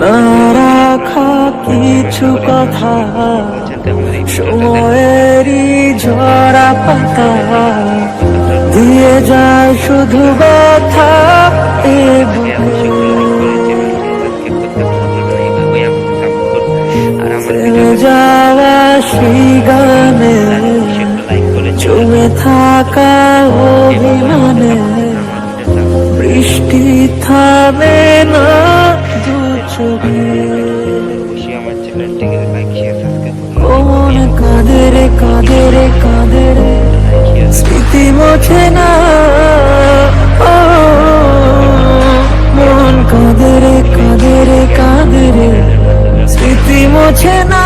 না রাখা কিছু কথা, সময়েরই ঝরা পাতা দিয়ে যায় শুধু ব্যথা এ বুকে। ফেলে যাওয়া সেই গানে জমে থাকা অভিমানে বৃষ্টি থামে না দু চোখে। কোন কাঁদে রে কাঁদে রে কাঁদে রে, স্মৃতি মোছে না। ও মন কাঁদে রে কাঁদে রে কাঁদে রে, স্মৃতি মোছে না।